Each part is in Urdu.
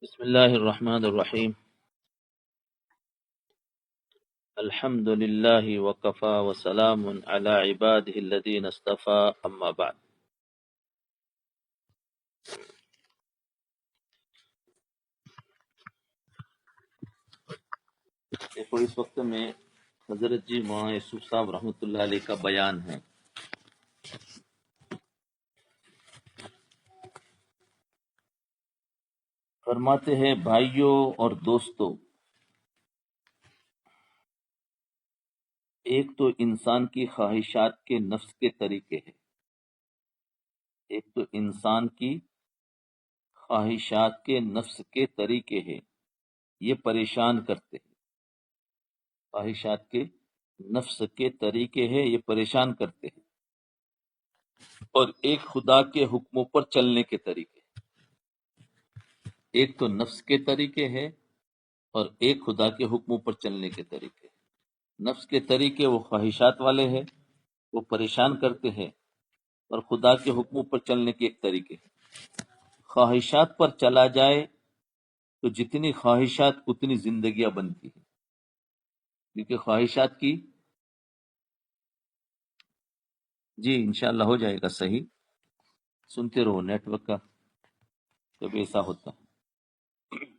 بسم الله الرحمن الرحيم. الحمد لله وكفى وسلام على عباده الذين اصطفى اما بعد. دیکھو اس وقت میں حضرت جی مولانا یوسف صاحب رحمۃ اللہ علیہ کا بیان ہے. فرماتے ہیں بھائیوں اور دوستوں، ایک تو انسان کی خواہشات کے نفس کے طریقے ہیں. ایک تو انسان کی خواہشات کے نفس کے طریقے ہیں، یہ پریشان کرتے ہیں. خواہشات کے نفس کے طریقے ہیں، یہ پریشان کرتے ہیں. اور ایک خدا کے حکموں پر چلنے کے طریقے. ایک تو نفس کے طریقے ہے اور ایک خدا کے حکموں پر چلنے کے طریقے. نفس کے طریقے وہ خواہشات والے ہیں، وہ پریشان کرتے ہیں، اور خدا کے حکموں پر چلنے کے ایک طریقے. خواہشات پر چلا جائے تو جتنی خواہشات اتنی زندگیاں بنتی ہیں، کیونکہ خواہشات کی جی انشاءاللہ ہو جائے گا صحیح، سنتے رہو، نیٹ ورک کا کبھی ایسا ہوتا.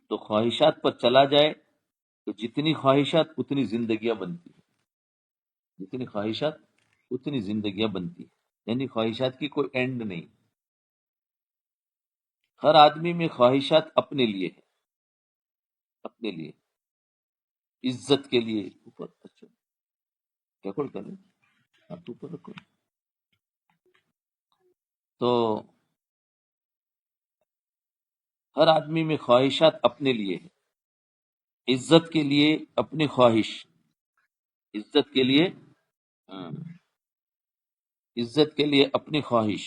تو خواہشات پر چلا جائے تو جتنی خواہشات اتنی زندگیاں بنتی ہیں. جتنی خواہشات اتنی زندگیاں بنتی ہیں، یعنی خواہشات کی کوئی اینڈ نہیں. ہر آدمی میں خواہشات اپنے لیے ہے، اپنے لیے، عزت کے لیے. اوپر اچھا کیا کر رہے ہاتھ اوپر رکھو. تو ہر آدمی میں خواہشات اپنے لیے ہے. عزت کے لیے اپنی خواہش، عزت کے لیے ہاں، عزت کے لیے اپنی خواہش،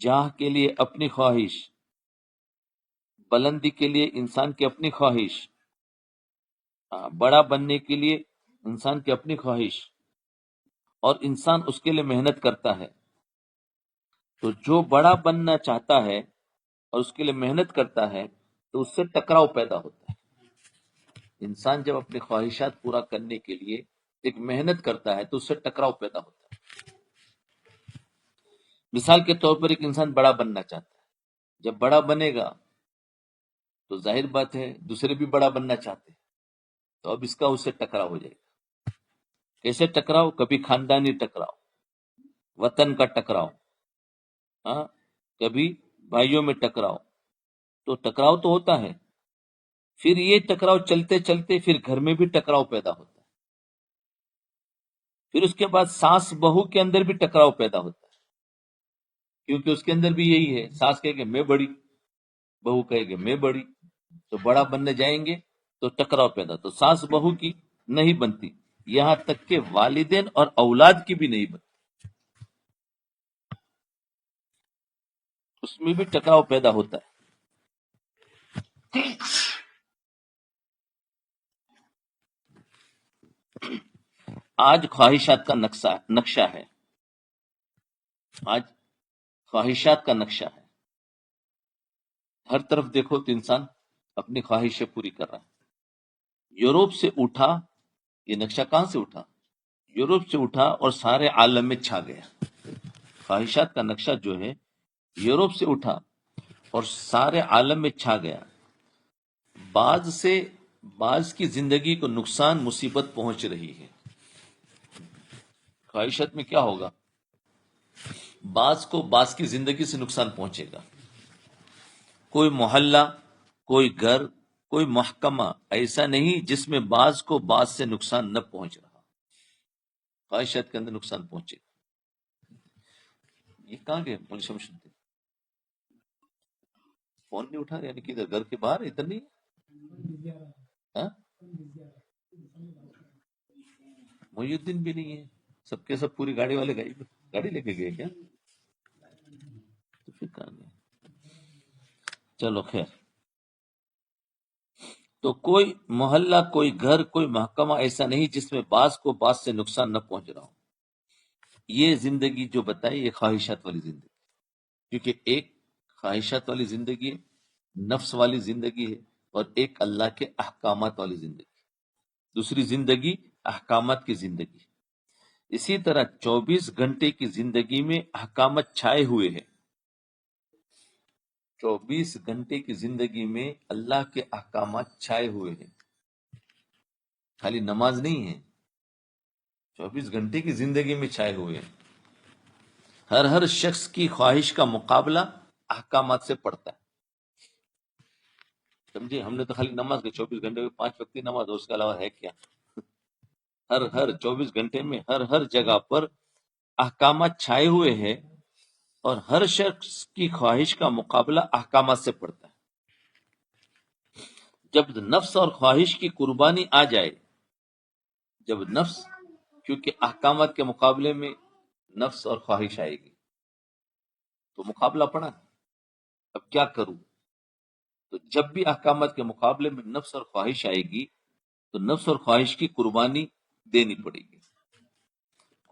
جاہ کے لیے اپنی خواہش، بلندی کے لیے انسان کی اپنی خواہش، بڑا بننے کے لیے انسان کی اپنی خواہش، اور انسان اس کے لیے محنت کرتا ہے. تو جو بڑا بننا چاہتا ہے اور اس کے لیے محنت کرتا ہے تو اس سے ٹکراؤ پیدا ہوتا ہے. انسان جب اپنی خواہشات پورا کرنے کے لیے ایک محنت کرتا ہے تو اس سے ٹکراؤ پیدا ہوتا ہے. مثال کے طور پر ایک انسان بڑا بننا چاہتا ہے، جب بڑا بنے گا تو ظاہر بات ہے دوسرے بھی بڑا بننا چاہتے ہیں، تو اب اس کا اس سے ٹکراؤ ہو جائے گا. کیسے ٹکراؤ؟ کبھی خاندانی ٹکراؤ، وطن کا ٹکراؤ، ہاں، کبھی بھائیوں میں ٹکراؤ. تو ٹکراؤ تو ہوتا ہے. پھر یہ ٹکراؤ چلتے چلتے پھر گھر میں بھی ٹکراؤ پیدا ہوتا ہے. پھر اس کے بعد ساس بہو کے اندر بھی ٹکراؤ پیدا ہوتا ہے، کیونکہ اس کے اندر بھی یہی ہے. ساس کہے کہ میں بڑی، بہو کہے کہ میں بڑی، تو بڑا بننے جائیں گے تو ٹکراؤ پیدا. تو ساس بہو کی نہیں بنتی، یہاں تک کہ والدین اور اولاد کی بھی نہیں بنتی، اس میں بھی ٹکراؤ پیدا ہوتا ہے. آج خواہشات کا نقشہ ہے. آج خواہشات کا نقشہ ہے. ہر طرف دیکھو تو انسان اپنی خواہشیں پوری کر رہا ہے. یوروپ سے اٹھا، یہ نقشہ کہاں سے اٹھا؟ یوروپ سے اٹھا اور سارے عالم میں چھا گیا. خواہشات کا نقشہ جو ہے یوروپ سے اٹھا اور سارے عالم میں چھا گیا. بعض کی زندگی کو نقصان مصیبت پہنچ رہی ہے. خواہشات میں کیا ہوگا؟ بعض کی زندگی سے نقصان پہنچے گا. کوئی محلہ، کوئی گھر، کوئی محکمہ ایسا نہیں جس میں بعض کو بعض سے نقصان نہ پہنچ رہا. خواہشات کے اندر نقصان پہنچے گا. یہ کہاں گئے مول شمس الدین؟ فون نہیں اٹھا رہے، یعنی کہ ادھر گھر کے باہر ادھر نہیں. ہاں؟ محی الدین بھی نہیں ہے. سب کے سب پوری گاڑی والے گاڑی لے کے گئے کیا؟ تو پھر کہاں گئے؟ چلو خیر. تو کوئی محلہ، کوئی گھر، کوئی محکمہ ایسا نہیں جس میں بعض کو بعض سے نقصان نہ پہنچ رہا ہو. یہ زندگی جو بتائی یہ خواہشات والی زندگی، کیونکہ ایک خواہشات والی زندگی ہے نفس والی زندگی ہے، اور ایک اللہ کے احکامات والی زندگی، دوسری زندگی احکامات کی زندگی۔ اسی طرح 24 گھنٹے کی زندگی میں احکامات چھائے ہوئے ہیں، 24 گھنٹے کی زندگی میں اللہ کے احکامات چھائے ہوئے ہیں، خالی نماز نہیں ہے، 24 گھنٹے کی زندگی میں چھائے ہوئے ہیں۔ ہر شخص کی خواہش کا مقابلہ احکامات سے پڑتا ہے، سمجھے؟ ہم نے تو خالی نماز کے 24 گھنٹے میں 5 وقتی نماز، اور اس کے علاوہ ہے کیا؟ ہر 24 گھنٹے میں ہر جگہ پر احکامات چھائے ہوئے ہیں، اور ہر شخص کی خواہش کا مقابلہ احکامات سے پڑتا ہے۔ جب نفس اور خواہش کی قربانی آ جائے، جب نفس، کیونکہ احکامات کے مقابلے میں نفس اور خواہش آئے گی، تو مقابلہ پڑا، اب کیا کروں؟ تو جب بھی احکامات کے مقابلے میں نفس اور خواہش آئے گی، تو نفس اور خواہش کی قربانی دینی پڑے گی۔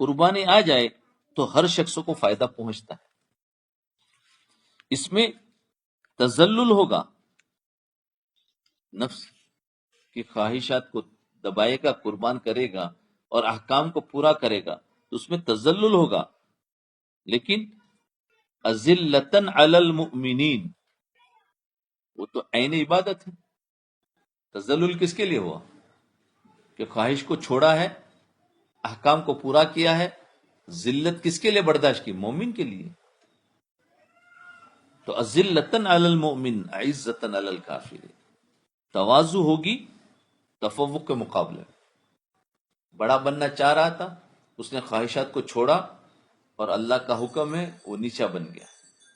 قربانی آ جائے تو ہر شخص کو فائدہ پہنچتا ہے، اس میں تذلل ہوگا، نفس کی خواہشات کو دبائے گا، قربان کرے گا اور احکام کو پورا کرے گا، تو اس میں تذلل ہوگا، لیکن اذلتن علی المؤمنین، وہ تو عین عبادت ہے۔ تذلل کس کے لیے ہوا؟ کہ خواہش کو چھوڑا ہے، احکام کو پورا کیا ہے۔ ذلت کس کے لیے برداشت کی؟ مومن کے لیے۔ تو اذلتن علی المؤمن عزتن علی الکافر، تواضع ہوگی تفوق کے مقابلے میں۔ بڑا بننا چاہ رہا تھا، اس نے خواہشات کو چھوڑا، اور اللہ کا حکم ہے وہ نیچا بن گیا،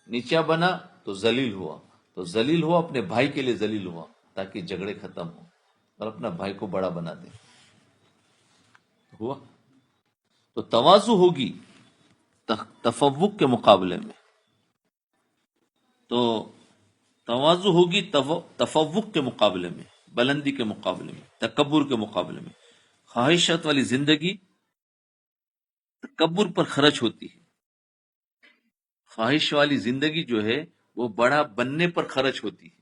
نیچا بنا تو ذلیل ہوا، تو ذلیل ہوا اپنے بھائی کے لیے ذلیل ہوا، تاکہ جھگڑے ختم ہوں اور اپنا بھائی کو بڑا بنا دے، ہوا۔ تو تواضع ہوگی تفوق کے مقابلے میں، تو تواضع ہوگی تفوق کے مقابلے میں، بلندی کے مقابلے میں، تکبر کے مقابلے میں۔ خواہشات والی زندگی تکبر پر خرچ ہوتی ہے، خواہش والی زندگی جو ہے وہ بڑا بننے پر خرچ ہوتی ہے۔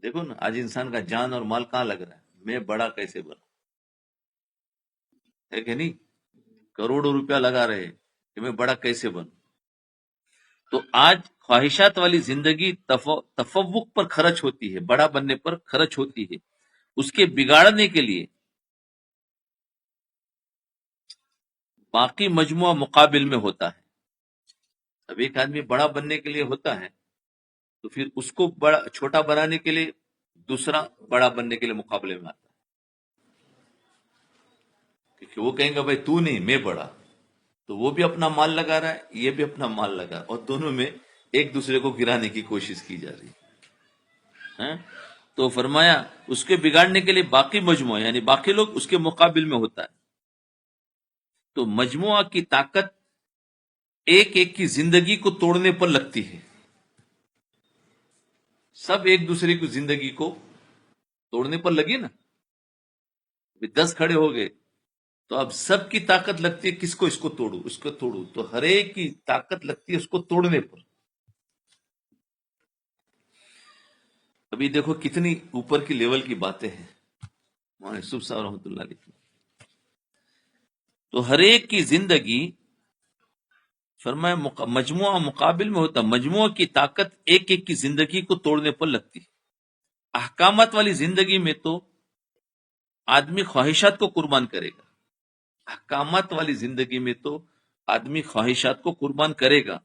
دیکھو نا، آج انسان کا جان اور مال کہاں لگ رہا ہے؟ میں بڑا کیسے بنوں، ہے کہ نہیں؟ کروڑوں روپیہ لگا رہے کہ میں بڑا کیسے بنوں۔ تو آج خواہشات والی زندگی تفوق پر خرچ ہوتی ہے، بڑا بننے پر خرچ ہوتی ہے، اس کے بگاڑنے کے لیے باقی مجموعہ مقابل میں ہوتا ہے۔ اب ایک آدمی بڑا بننے کے لیے ہوتا ہے، تو پھر اس کو بڑا چھوٹا بنانے کے لیے دوسرا بڑا بننے کے لیے مقابلے میں آتا ہے، کیونکہ وہ کہیں گا بھائی تو نہیں، میں بڑا، تو وہ بھی اپنا مال لگا رہا ہے، یہ بھی اپنا مال لگا رہا ہے، اور دونوں میں ایک دوسرے کو گرانے کی کوشش کی جا رہی ہے۔ تو فرمایا اس کے بگاڑنے کے لیے باقی مجموعہ، یعنی باقی لوگ اس کے مقابل میں ہوتا ہے۔ تو مجموعہ کی طاقت ایک ایک کی زندگی کو توڑنے پر لگتی ہے، سب ایک دوسرے کی زندگی کو توڑنے پر لگے نا، 10 کھڑے ہو گئے تو اب سب کی طاقت لگتی ہے کس کو؟ اس کو توڑو، اس کو توڑو، تو ہر ایک کی طاقت لگتی ہے اس کو توڑنے پر۔ ابھی دیکھو کتنی اوپر کی لیول کی باتیں ہیں، مولانا یوسف صاحب رحمۃ اللہ علیہ کی۔ تو ہر ایک کی زندگی، فرمایا مجموعہ مقابل میں ہوتا، مجموعہ کی طاقت ایک ایک کی زندگی کو توڑنے پر لگتی ہے۔ احکامات والی زندگی میں تو آدمی خواہشات کو قربان کرے گا، احکامات والی زندگی میں تو آدمی خواہشات کو قربان کرے گا،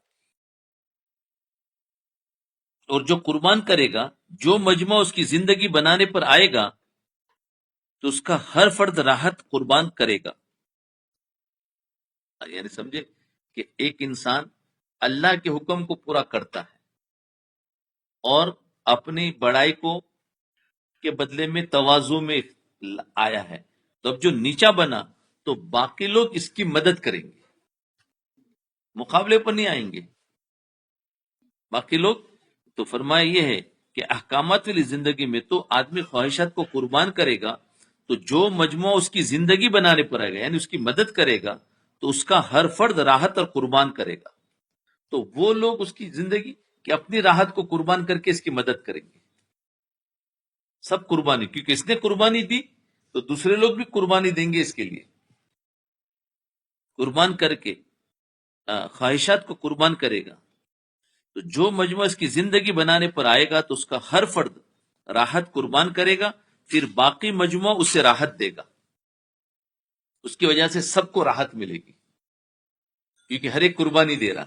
اور جو قربان کرے گا، جو مجموعہ اس کی زندگی بنانے پر آئے گا، تو اس کا ہر فرد راحت قربان کرے گا۔ یعنی سمجھے کہ ایک انسان اللہ کے حکم کو پورا کرتا ہے اور اپنی بڑائی کو کے بدلے میں تواضع میں آیا ہے، تو اب جو نیچا بنا تو باقی لوگ اس کی مدد کریں گے، مقابلے پر نہیں آئیں گے باقی لوگ۔ تو فرمایا یہ ہے کہ احکامات والی زندگی میں تو آدمی خواہشات کو قربان کرے گا، تو جو مجموعہ اس کی زندگی بنانے پر آئے گا، یعنی اس کی مدد کرے گا، تو اس کا ہر فرد راحت اور قربان کرے گا، تو وہ لوگ اس کی زندگی کہ اپنی راحت کو قربان کر کے اس کی مدد کریں گے. سب قربانی، کیونکہ اس نے قربانی دی تو دوسرے لوگ بھی قربانی دیں گے اس کے لیے. قربان کر کے خواہشات کو قربان کرے گا تو جو مجموعہ اس کی زندگی بنانے پر آئے گا تو اس کا ہر فرد راحت قربان کرے گا، پھر باقی مجموعہ اسے راحت دے گا. اس کی وجہ سے سب کو راحت ملے گی، کیونکہ ہر ایک قربانی دے رہا.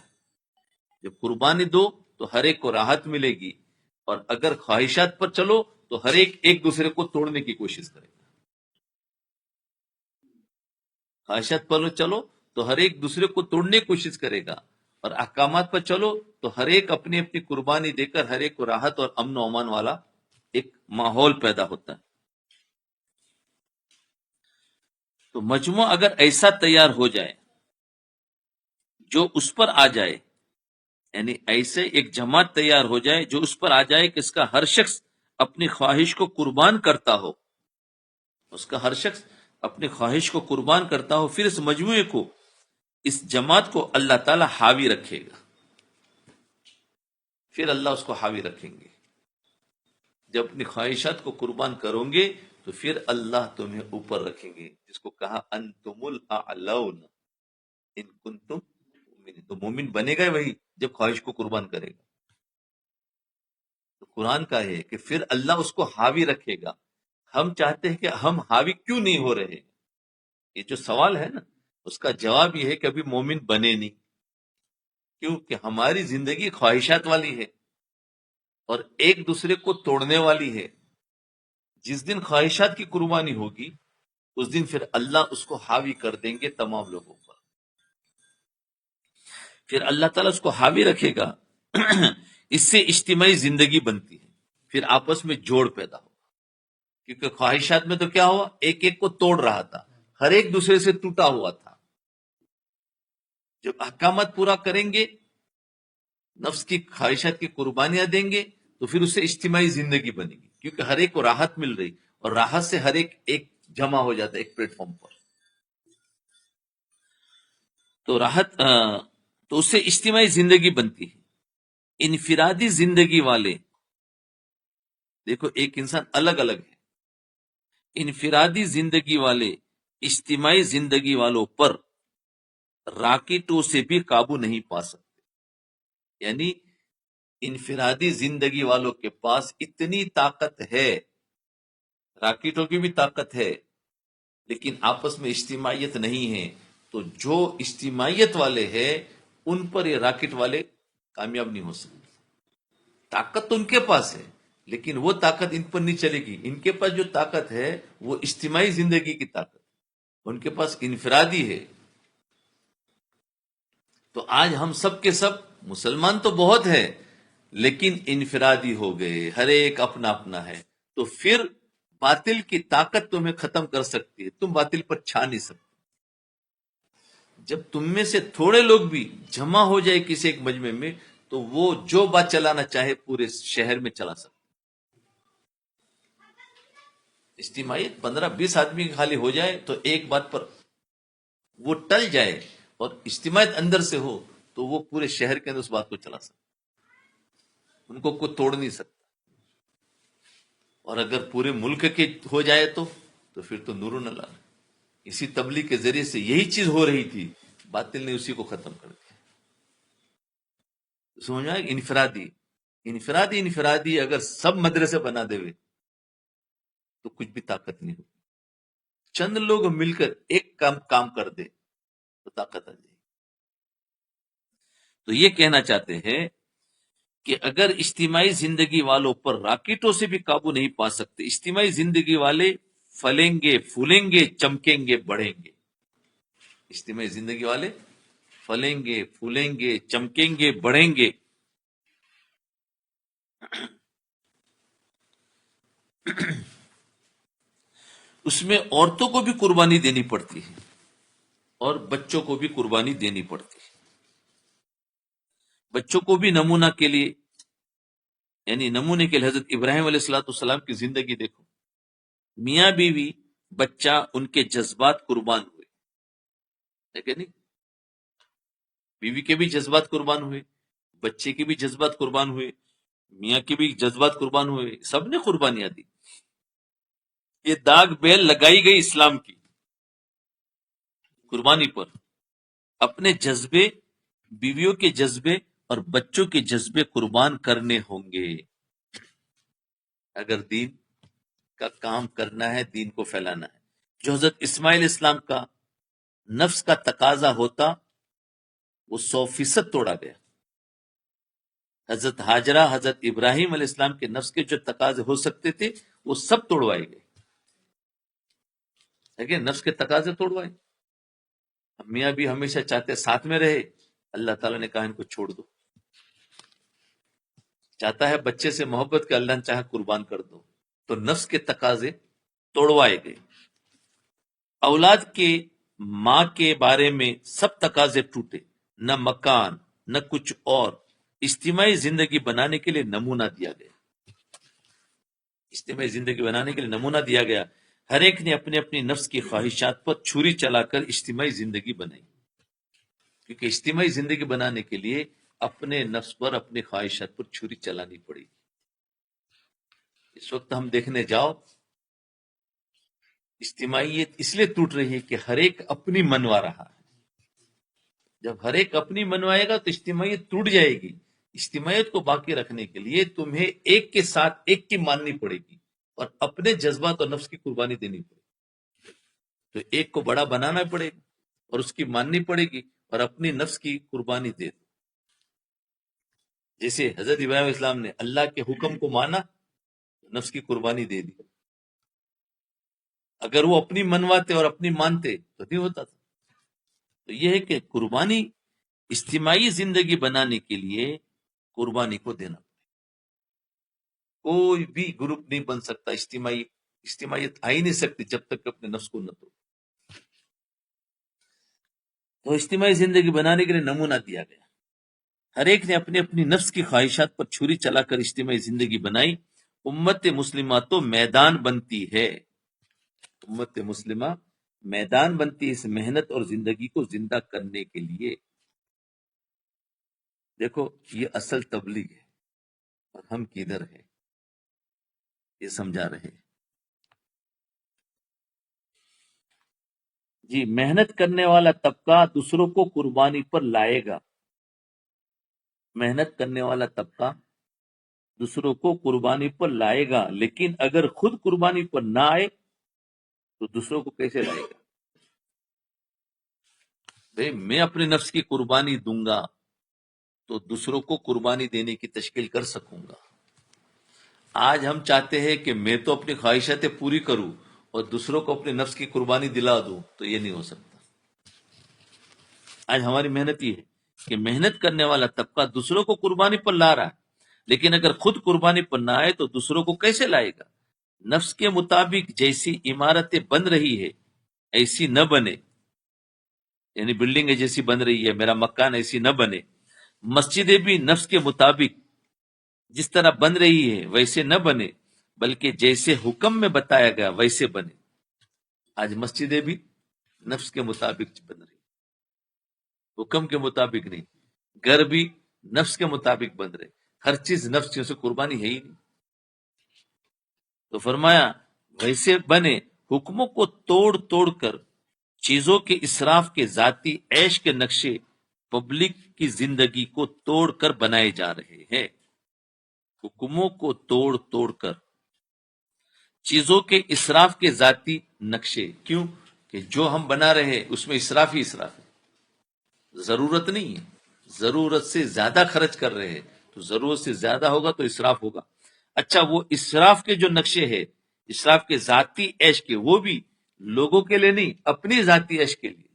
جب قربانی دو تو ہر ایک کو راحت ملے گی، اور اگر خواہشات پر چلو تو ہر ایک ایک دوسرے کو توڑنے کی کوشش کرے گا. خواہشات پر چلو تو ہر ایک دوسرے کو توڑنے کی کوشش کرے گا، اور احکامات پر چلو تو ہر ایک اپنی اپنی قربانی دے کر ہر ایک کو راحت اور امن و امان والا ایک ماحول پیدا ہوتا ہے. تو مجموعہ اگر ایسا تیار ہو جائے جو اس پر آ جائے، یعنی ایسے ایک جماعت تیار ہو جائے جو اس پر آ جائے کہ اس کا ہر شخص اپنی خواہش کو قربان کرتا ہو، اس کا ہر شخص اپنی خواہش کو قربان کرتا ہو، پھر اس مجموعے کو، اس جماعت کو اللہ تعالی حاوی رکھے گا. پھر اللہ اس کو حاوی رکھیں گے. جب اپنی خواہشات کو قربان کرو گے تو پھر اللہ تمہیں اوپر رکھیں گے، جس کو کہا انتم الاعلون ان کنتم مؤمنین. تو مومن بنے گا وہی جب خواہش کو قربان کرے گا. تو قرآن کا ہے کہ پھر اللہ اس کو حاوی رکھے گا. ہم چاہتے ہیں کہ ہم حاوی کیوں نہیں ہو رہے؟ یہ جو سوال ہے نا، اس کا جواب یہ ہے کہ ابھی مومن بنے نہیں. کیوں کہ ہماری زندگی خواہشات والی ہے اور ایک دوسرے کو توڑنے والی ہے. جس دن خواہشات کی قربانی ہوگی اس دن پھر اللہ اس کو حاوی کر دیں گے تمام لوگوں پر. پھر اللہ تعالیٰ اس کو حاوی رکھے گا. اس سے اجتماعی زندگی بنتی ہے، پھر آپس میں جوڑ پیدا ہو. کیونکہ خواہشات میں تو کیا ہوا، ایک ایک کو توڑ رہا تھا، ہر ایک دوسرے سے ٹوٹا ہوا تھا. جب احکامات پورا کریں گے، نفس کی خواہشات کی قربانیاں دیں گے تو پھر اسے اجتماعی زندگی بنے گی، کیونکہ ہر ایک کو راحت مل رہی، اور راحت سے ہر ایک ایک جمع ہو جاتا ہے ایک پلیٹ فارم پر. تو راحت تو اس سے اجتماعی زندگی بنتی ہے. انفرادی زندگی والے، دیکھو ایک انسان الگ الگ ہے. انفرادی زندگی والے اجتماعی زندگی والوں پر راکٹوں سے بھی قابو نہیں پا سکتے. یعنی انفرادی زندگی والوں کے پاس اتنی طاقت ہے، راکٹوں کی بھی طاقت ہے، لیکن آپس میں اجتماعیت نہیں ہے. تو جو اجتماعیت والے ہیں ان پر یہ راکٹ والے کامیاب نہیں ہو سکتے. طاقت تو ان کے پاس ہے لیکن وہ طاقت ان پر نہیں چلے گی. ان کے پاس جو طاقت ہے وہ اجتماعی زندگی کی طاقت، ان کے پاس انفرادی ہے. تو آج ہم سب کے سب مسلمان تو بہت ہے لیکن انفرادی ہو گئے، ہر ایک اپنا اپنا ہے. تو پھر باطل کی طاقت تمہیں ختم کر سکتی ہے، تم باطل پر چھا نہیں سکتے. جب تم میں سے تھوڑے لوگ بھی جمع ہو جائے کسی ایک مجمع میں تو وہ جو بات چلانا چاہے پورے شہر میں چلا سکتا. اجتماعیت 15-20 آدمی خالی ہو جائے تو ایک بات پر وہ ٹل جائے، اور اجتماعیت اندر سے ہو تو وہ پورے شہر کے اندر اس بات کو چلا سکتا، ان کو کوئی توڑ نہیں سکتا. اور اگر پورے ملک کے ہو جائے تو پھر تو نور اللہ. اسی تبلیغ کے ذریعے سے یہی چیز ہو رہی تھی، باطل نے اسی کو ختم کر دیا. سمجھ میں انفرادی انفرادی اگر سب مدرسے بنا دے تو کچھ بھی طاقت نہیں ہوگی. چند لوگ مل کر ایک کام کر دے تو طاقت آ جائے گی. تو یہ کہنا چاہتے ہیں کہ اگر اجتماعی زندگی والوں پر راکٹوں سے بھی قابو نہیں پا سکتے، اجتماعی زندگی والے پھلیں گے، پھولیں گے، چمکیں گے، بڑھیں گے. اجتماعی زندگی والے پھلیں گے، پھولیں گے، چمکیں گے، بڑھیں گے. اس میں عورتوں کو بھی قربانی دینی پڑتی ہے اور بچوں کو بھی قربانی دینی پڑتی ہے. بچوں کو بھی نمونہ کے لیے، یعنی نمونے کے لیے حضرت ابراہیم علیہ الصلوۃ والسلام کی زندگی دیکھو. میاں بیوی، بچہ، ان کے جذبات قربان ہوئے، لیکن بیوی کے بھی جذبات قربان ہوئے، بچے کے بھی جذبات قربان ہوئے، میاں کے بھی جذبات قربان ہوئے، سب نے قربانیاں دی. یہ داغ بیل لگائی گئی اسلام کی قربانی پر. اپنے جذبے، بیویوں کے جذبے اور بچوں کے جذبے قربان کرنے ہوں گے اگر دین کا کام کرنا ہے، دین کو پھیلانا ہے. جو حضرت اسماعیل اسلام کا نفس کا تقاضا ہوتا وہ 100% توڑا گیا. حضرت ہاجرہ، حضرت ابراہیم علیہ السلام کے نفس کے جو تقاضے ہو سکتے تھے وہ سب توڑوائے گئے. لیکن نفس کے تقاضے توڑوائے. میاں بھی ہمیشہ چاہتے ساتھ میں رہے، اللہ تعالیٰ نے کہا ان کو چھوڑ دو. چاہتا ہے بچے سے محبت کے، اللہ نے چاہا قربان کر دو. تو نفس کے تقاضے توڑوائے گئے. اولاد کے ماں کے بارے میں سب تقاضے ٹوٹے، نہ مکان نہ کچھ اور. اجتماعی زندگی بنانے کے لیے نمونہ دیا گیا. اجتماعی زندگی بنانے کے لیے نمونہ دیا گیا. ہر ایک نے اپنے اپنی نفس کی خواہشات پر چھری چلا کر اجتماعی زندگی بنائی. کیونکہ اجتماعی زندگی بنانے کے لیے اپنے نفس پر، اپنے خواہشات پر چھری چلانی پڑے گی. اس وقت ہم دیکھنے جاؤ اجتماعیت اس لیے ٹوٹ رہی ہے کہ ہر ایک اپنی منوا رہا ہے. جب ہر ایک اپنی منوائے گا تو اجتماعیت ٹوٹ جائے گی. اجتماعیت کو باقی رکھنے کے لیے تمہیں ایک کے ساتھ ایک کی ماننی پڑے گی اور اپنے جذبات اور نفس کی قربانی دینی پڑے گی. تو ایک کو بڑا بنانا پڑے گا اور اس کی ماننی پڑے گی اور اپنی نفس کی قربانی دے دو. جیسے حضرت ابراہیم علیہ السلام نے اللہ کے حکم کو مانا، نفس کی قربانی دے دی. اگر وہ اپنی منواتے اور اپنی مانتے تو نہیں ہوتا تھا. تو یہ ہے کہ قربانی اجتماعی زندگی بنانے کے لیے قربانی کو دینا. کوئی بھی گروپ نہیں بن سکتا، اجتماعیت آ ہی نہیں سکتی جب تک اپنے نفس کو نہ توڑ. تو اجتماعی زندگی بنانے کے لیے نمونہ دیا گیا. ہر ایک نے اپنی اپنی نفس کی خواہشات پر چھری چلا کر اجتماعی زندگی بنائی. امت مسلمہ تو میدان بنتی ہے، امت مسلمہ میدان بنتی ہے اس محنت اور زندگی کو زندہ کرنے کے لیے. دیکھو یہ اصل تبلیغ ہے اور ہم کدھر ہے یہ سمجھا رہے. جی، محنت کرنے والا طبقہ دوسروں کو قربانی پر لائے گا. محنت کرنے والا طبقہ دوسروں کو قربانی پر لائے گا، لیکن اگر خود قربانی پر نہ آئے تو دوسروں کو کیسے لائے گا؟ بھئی میں اپنے نفس کی قربانی دوں گا تو دوسروں کو قربانی دینے کی تشکیل کر سکوں گا. آج ہم چاہتے ہیں کہ میں تو اپنی خواہشاتیں پوری کروں اور دوسروں کو اپنے نفس کی قربانی دلا دوں، تو یہ نہیں ہو سکتا. آج ہماری محنت یہ ہے کہ محنت کرنے والا طبقہ دوسروں کو قربانی پر لا رہا ہے، لیکن اگر خود قربانی پر نہ آئے تو دوسروں کو کیسے لائے گا؟ نفس کے مطابق جیسی عمارتیں بن رہی ہے ایسی نہ بنے. یعنی بلڈنگ جیسی بن رہی ہے، میرا مکان ایسی نہ بنے. مسجدیں بھی نفس کے مطابق جس طرح بن رہی ہے ویسے نہ بنے، بلکہ جیسے حکم میں بتایا گیا ویسے بنے. آج مسجدیں بھی نفس کے مطابق بن رہی، حکم کے مطابق نہیں. گھر بھی نفس کے مطابق بن رہے، ہر چیز نفس کی، اسے قربانی ہے ہی نہیں. تو فرمایا ویسے بنے، حکموں کو توڑ توڑ کر چیزوں کے اسراف کے ذاتی عیش کے نقشے پبلک کی زندگی کو توڑ کر بنائے جا رہے ہیں. حکموں کو توڑ توڑ کر چیزوں کے اسراف کے ذاتی نقشے. کیوں کہ جو ہم بنا رہے ہیں اس میں اسراف ہی اسراف ہے، ضرورت نہیں ہے. ضرورت سے زیادہ خرچ کر رہے ہیں تو ضرورت سے زیادہ ہوگا تو اسراف ہوگا. اچھا وہ اسراف کے جو نقشے ہیں، اسراف کے ذاتی عیش کے، وہ بھی لوگوں کے لیے نہیں، اپنی ذاتی عیش کے لیے،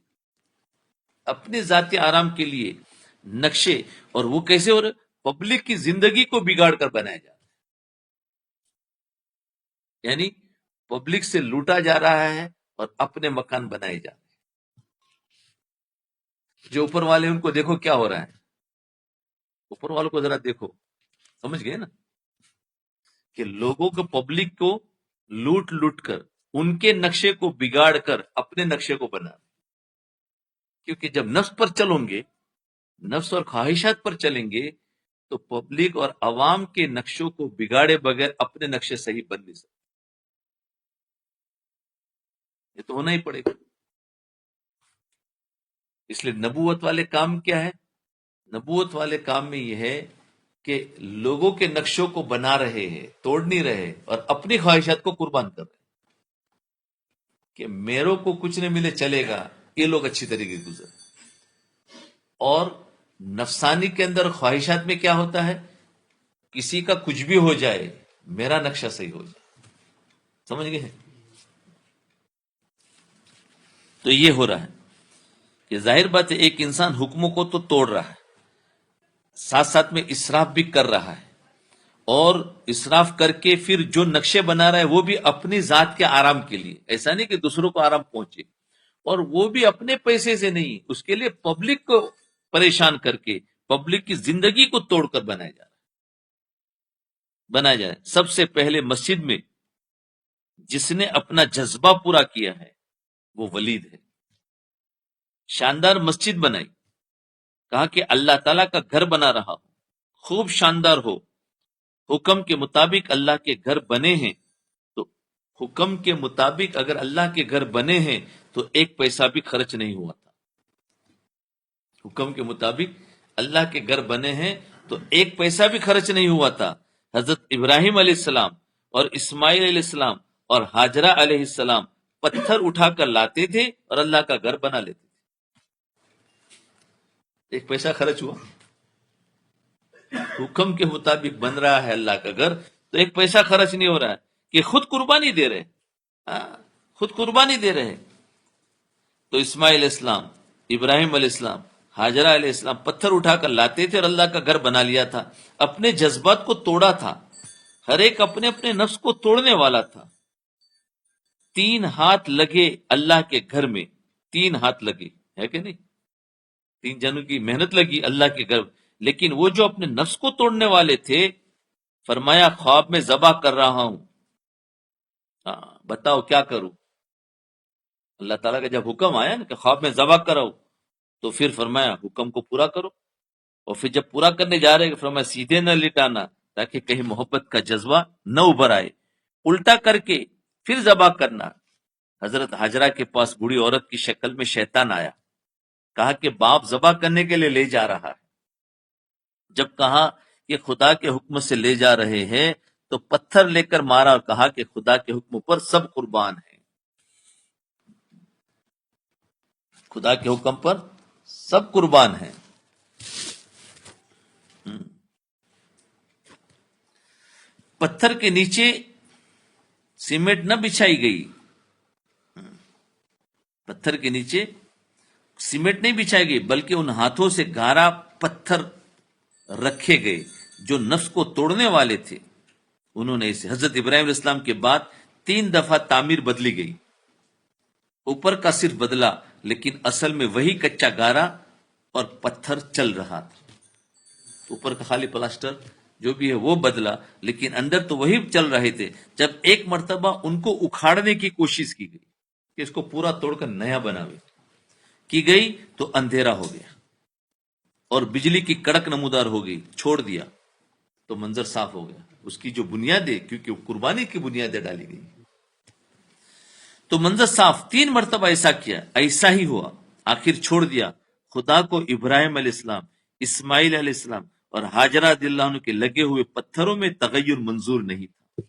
اپنے ذاتی آرام کے لیے نقشے. اور وہ کیسے ہو رہے؟ پبلک کی زندگی کو بگاڑ کر بنایا جا رہا ہے. یعنی پبلک سے لوٹا جا رہا ہے اور اپنے مکان بنائے جا رہے ہیں. جو اوپر والے ان کو دیکھو کیا ہو رہا ہے، اوپر والوں کو ذرا دیکھو، سمجھ گئے نا کہ لوگوں کو، پبلک کو لوٹ لوٹ کر ان کے نقشے کو بگاڑ کر اپنے نقشے کو بنا. کیونکہ جب نفس پر چلیں گے، نفس اور خواہشات پر چلیں گے تو پبلک اور عوام کے نقشوں کو بگاڑے بغیر اپنے نقشے صحیح بن نہیں سکتے. یہ تو ہونا ہی پڑے گا. اس لیے نبوت والے کام کیا ہے؟ نبوت والے کام میں یہ ہے کہ لوگوں کے نقشوں کو بنا رہے ہیں، توڑ نہیں رہے، اور اپنی خواہشات کو قربان کر رہے ہیں کہ میروں کو کچھ نہیں ملے چلے گا، یہ لوگ اچھی طریقے گزرے. اور نفسانی کے اندر خواہشات میں کیا ہوتا ہے؟ کسی کا کچھ بھی ہو جائے، میرا نقشہ صحیح ہو جائے. سمجھ گئے؟ تو یہ ہو رہا ہے کہ ظاہر بات ہے ایک انسان حکموں کو تو توڑ رہا ہے، ساتھ ساتھ میں اسراف بھی کر رہا ہے، اور اسراف کر کے پھر جو نقشے بنا رہا ہے وہ بھی اپنی ذات کے آرام کے لیے. ایسا نہیں کہ دوسروں کو آرام پہنچے، اور وہ بھی اپنے پیسے سے نہیں، اس کے لیے پبلک کو پریشان کر کے پبلک کی زندگی کو توڑ کر بنایا جا رہا ہے. بنایا جا رہا ہے. سب سے پہلے مسجد میں جس نے اپنا جذبہ پورا کیا ہے وہ ولید ہے. شاندار مسجد بنائی، کہا کہ اللہ تعالیٰ کا گھر بنا رہا ہو، خوب شاندار ہو، حکم کے مطابق اللہ کے گھر بنے ہیں. تو حکم کے مطابق اگر اللہ کے گھر بنے ہیں تو ایک پیسہ بھی خرچ نہیں ہوا تھا. حکم کے مطابق اللہ کے گھر بنے ہیں تو ایک پیسہ بھی خرچ نہیں ہوا تھا. حضرت ابراہیم علیہ السلام اور اسماعیل علیہ السلام اور ہاجرہ علیہ السلام پتھر اٹھا کر لاتے تھے اور اللہ کا گھر بنا لیتے تھے. ایک پیسہ خرچ ہوا؟ حکم کے مطابق بن رہا ہے اللہ کا گھر تو ایک پیسہ خرچ نہیں ہو رہا ہے کہ خود قربانی دے رہے. خود قربانی دے رہے. تو اسماعیل علیہ السلام، ابراہیم علیہ السلام، ہاجرہ علیہ السلام پتھر اٹھا کر لاتے تھے اور اللہ کا گھر بنا لیا تھا. اپنے جذبات کو توڑا تھا. ہر ایک اپنے اپنے نفس کو توڑنے والا تھا. 3 ہاتھ لگے اللہ کے گھر میں، 3 ہاتھ لگے، ہے کہ نہیں؟ 3 جنوں کی محنت لگی اللہ کے گھر. لیکن وہ جو اپنے نفس کو توڑنے والے تھے، فرمایا خواب میں ذبح کر رہا ہوں، بتاؤ کیا کروں؟ اللہ تعالیٰ کا جب حکم آیا نا کہ خواب میں ذبح کرو، تو پھر فرمایا حکم کو پورا کرو. اور پھر جب پورا کرنے جا رہے فرمایا سیدھے نہ لٹانا تاکہ کہیں محبت کا جذبہ نہ ابھر آئے، الٹا کر کے پھر ذبح کرنا. حضرت ہاجرہ کے پاس بوڑھی عورت کی شکل میں شیطان آیا، کہا کہ باپ ذبح کرنے کے لیے لے جا رہا ہے. جب کہا کہ خدا کے حکم سے لے جا رہے ہیں تو پتھر لے کر مارا اور کہا کہ خدا کے حکم پر سب قربان ہیں. خدا کے حکم پر سب قربان ہیں. پتھر کے نیچے سیمنٹ نہ بچھائی گئی، پتھر کے نیچے سیمنٹ نہیں بچھائی گئی، بلکہ ان ہاتھوں سے گارا پتھر رکھے گئے جو نفس کو توڑنے والے تھے. انہوں نے اسے حضرت ابراہیم علیہ السلام کے بعد 3 دفعہ تعمیر بدلی گئی. اوپر کا صرف بدلا، لیکن اصل میں وہی کچا گارا اور پتھر چل رہا تھا. اوپر کا خالی پلاسٹر جو بھی ہے وہ بدلا، لیکن اندر تو وہی چل رہے تھے. جب ایک مرتبہ ان کو اکھاڑنے کی کوشش کی گئی کہ اس کو پورا توڑ کر نیا بناوے کی گئی تو اندھیرا ہو گیا اور بجلی کی کڑک نمودار ہو گئی. چھوڑ دیا تو منظر صاف ہو گیا. اس کی جو بنیادیں، کیونکہ قربانی کی بنیادیں ڈالی گئی تو منظر صاف. 3 مرتبہ ایسا کیا، ایسا ہی ہوا. آخر چھوڑ دیا. خدا کو ابراہیم علیہ السلام، اسماعیل علیہ السلام اور ہاجرہ رضی اللہ عنہ کے لگے ہوئے پتھروں میں تغیر منظور نہیں تھا.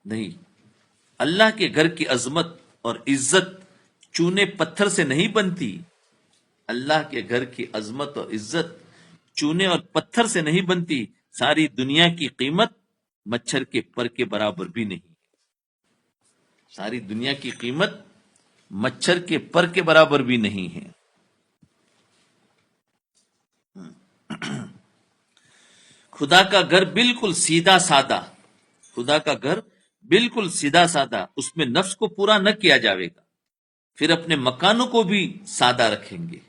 نہیں، اللہ کے گھر کی عظمت اور عزت چونے پتھر سے نہیں بنتی. اللہ کے گھر کی عظمت اور عزت چونے اور پتھر سے نہیں بنتی. ساری دنیا کی قیمت مچھر کے پر کے برابر بھی نہیں. ساری دنیا کی قیمت مچھر کے پر کے برابر بھی نہیں ہے. خدا کا گھر بالکل سیدھا سادہ، خدا کا گھر بالکل سیدھا سادہ، اس میں نفس کو پورا نہ کیا جاوے گا. پھر اپنے مکانوں کو بھی سادہ رکھیں گے.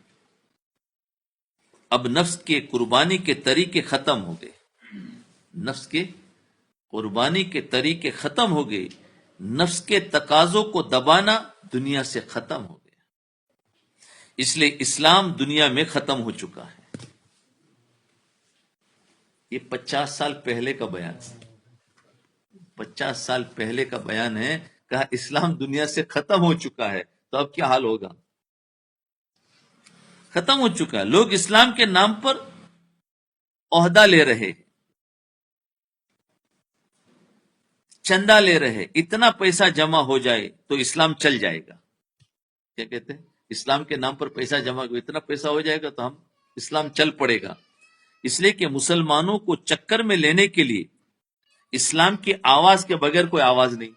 اب نفس کے قربانی کے طریقے ختم ہو گئے. نفس کے قربانی کے طریقے ختم ہو گئے. نفس کے تقاضوں کو دبانا دنیا سے ختم ہو گیا. اس لیے اسلام دنیا میں ختم ہو چکا ہے. یہ 50 سال پہلے کا بیان، 50 سال پہلے کا بیان ہے. کہا اسلام دنیا سے ختم ہو چکا ہے، تو اب کیا حال ہوگا؟ ختم ہو چکا ہے. لوگ اسلام کے نام پر عہدہ لے رہے، چندہ لے رہے، اتنا پیسہ جمع ہو جائے تو اسلام چل جائے گا. کیا کہتے ہیں؟ اسلام کے نام پر پیسہ جمع ہو، اتنا پیسہ ہو جائے گا تو ہم اسلام چل پڑے گا. اس لیے کہ مسلمانوں کو چکر میں لینے کے لیے اسلام کی آواز کے بغیر کوئی آواز نہیں.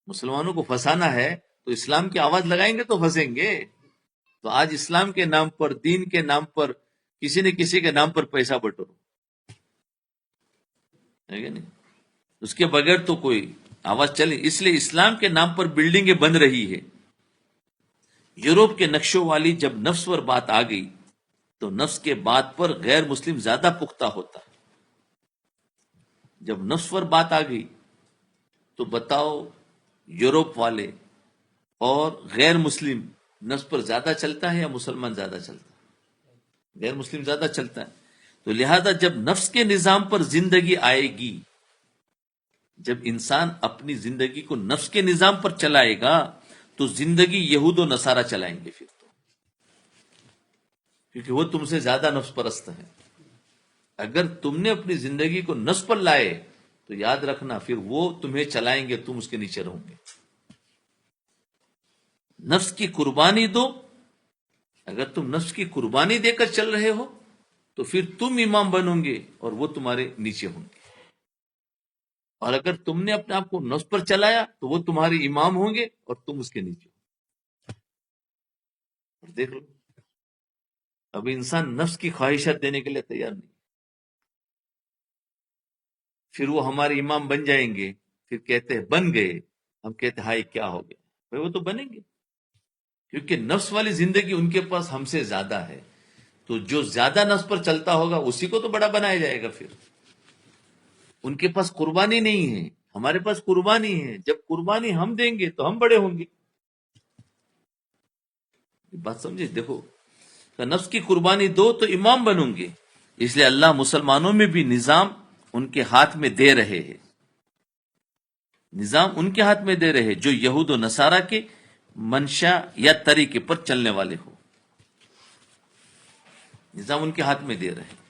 مسلمانوں کو پھنسانا ہے تو اسلام کی آواز لگائیں گے تو پھنسیں گے. تو آج اسلام کے نام پر، دین کے نام پر، کسی نے کسی کے نام پر پیسہ بٹورو، ہے کہ نہیں؟ اس کے بغیر تو کوئی آواز چلے. اس لیے اسلام کے نام پر بلڈنگیں بن رہی ہے. یورپ کے نقشوں والی جب نفس پر بات آ گئی تو نفس کے بات پر غیر مسلم زیادہ پختہ ہوتا ہے. جب نفس پر بات آ گئی تو بتاؤ یورپ والے اور غیر مسلم نفس پر زیادہ چلتا ہے یا مسلمان زیادہ چلتا ہے؟ غیر مسلم زیادہ چلتا ہے. تو لہذا جب نفس کے نظام پر زندگی آئے گی، جب انسان اپنی زندگی کو نفس کے نظام پر چلائے گا تو زندگی یہود و نصارہ چلائیں گے پھر تو، کیونکہ وہ تم سے زیادہ نفس پرست ہیں. اگر تم نے اپنی زندگی کو نفس پر لائے تو یاد رکھنا پھر وہ تمہیں چلائیں گے، تم اس کے نیچے رہو گے. نفس کی قربانی دو. اگر تم نفس کی قربانی دے کر چل رہے ہو تو پھر تم امام بنو گے اور وہ تمہارے نیچے ہوں گے. اور اگر تم نے اپنے آپ کو نفس پر چلایا تو وہ تمہارے امام ہوں گے اور تم اس کے نیچے. دیکھ لو، اب انسان نفس کی خواہشات دینے کے لیے تیار نہیں. پھر وہ ہمارے امام بن جائیں گے، پھر کہتے ہیں بن گئے، ہم کہتے ہیں ہائی کیا ہو گیا. بھائی وہ تو بنیں گے، کیونکہ نفس والی زندگی ان کے پاس ہم سے زیادہ ہے. تو جو زیادہ نفس پر چلتا ہوگا اسی کو تو بڑا بنایا جائے گا. پھر ان کے پاس قربانی نہیں ہے، ہمارے پاس قربانی ہے. جب قربانی ہم دیں گے تو ہم بڑے ہوں گے. بات سمجھے؟ دیکھو، نفس کی قربانی دو تو امام بنوں گے. اس لیے اللہ مسلمانوں میں بھی نظام ان کے ہاتھ میں دے رہے ہیں. نظام ان کے ہاتھ میں دے رہے جو یہود و نصارہ کے منشا یا طریقے پر چلنے والے ہو. نظام ان کے ہاتھ میں دے رہے.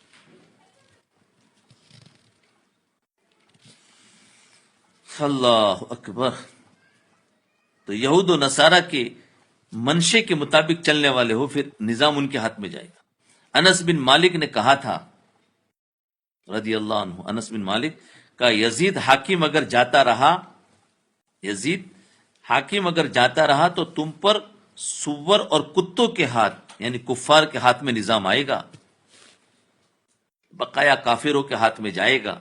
اللہ اکبر. تو یہود و نصارہ کے منشے کے مطابق چلنے والے ہو، پھر نظام ان کے ہاتھ میں جائے گا. انس بن مالک نے کہا تھا رضی اللہ عنہ، انس بن مالک کا یزید حاکم اگر جاتا رہا، یزید حاکم اگر جاتا رہا تو تم پر سور اور کتوں کے ہاتھ یعنی کفار کے ہاتھ میں نظام آئے گا، بقایا کافروں کے ہاتھ میں جائے گا.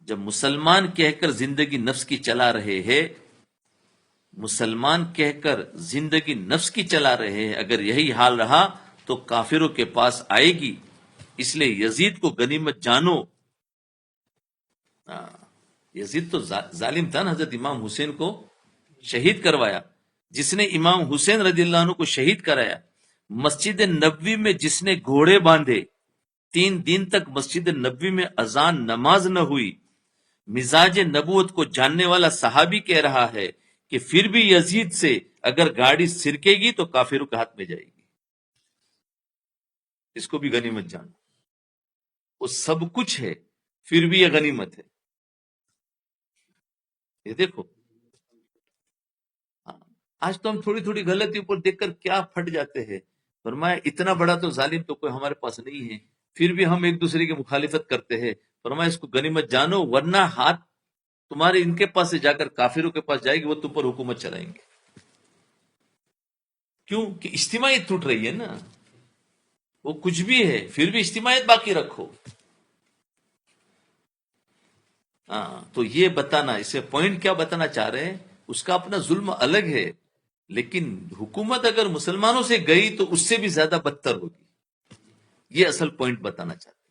جب مسلمان کہہ کر زندگی نفس کی چلا رہے ہیں، مسلمان کہہ کر زندگی نفس کی چلا رہے ہیں، اگر یہی حال رہا تو کافروں کے پاس آئے گی. اس لیے یزید کو غنیمت جانو. یزید تو ظالم تھا نا، حضرت امام حسین کو شہید کروایا. جس نے امام حسین رضی اللہ عنہ کو شہید کرایا، مسجد نبوی میں جس نے گھوڑے باندھے، 3 دن تک مسجد نبوی میں اذان نماز نہ ہوئی، مزاج نبوت کو جاننے والا صحابی کہہ رہا ہے کہ پھر بھی یزید سے اگر گاڑی سرکے گی تو کافروں کے ہاتھ میں جائے گی. اس کو بھی غنیمت جانو. وہ سب کچھ ہے پھر بھی یہ غنیمت ہے. یہ دیکھو، آج تو ہم تھوڑی تھوڑی غلطی پر دیکھ کر کیا پھٹ جاتے ہیں. فرمایا اتنا بڑا تو ظالم تو کوئی ہمارے پاس نہیں ہے، پھر بھی ہم ایک دوسرے کی مخالفت کرتے ہیں. فرمایا اس کو غنیمت جانو، ورنہ ہاتھ تمہارے ان کے پاس سے جا کر کافروں کے پاس جائے گی، وہ تم پر حکومت چلائیں گے. کیوں کہ اجتماعیت ٹوٹ رہی ہے نا. وہ کچھ بھی ہے پھر بھی اجتماعیت باقی رکھو. تو یہ بتانا، اسے پوائنٹ کیا بتانا چاہ رہے ہیں، اس کا اپنا ظلم الگ ہے، لیکن حکومت اگر مسلمانوں سے گئی تو اس سے بھی زیادہ بدتر ہوگی. یہ اصل پوائنٹ بتانا چاہتے ہیں.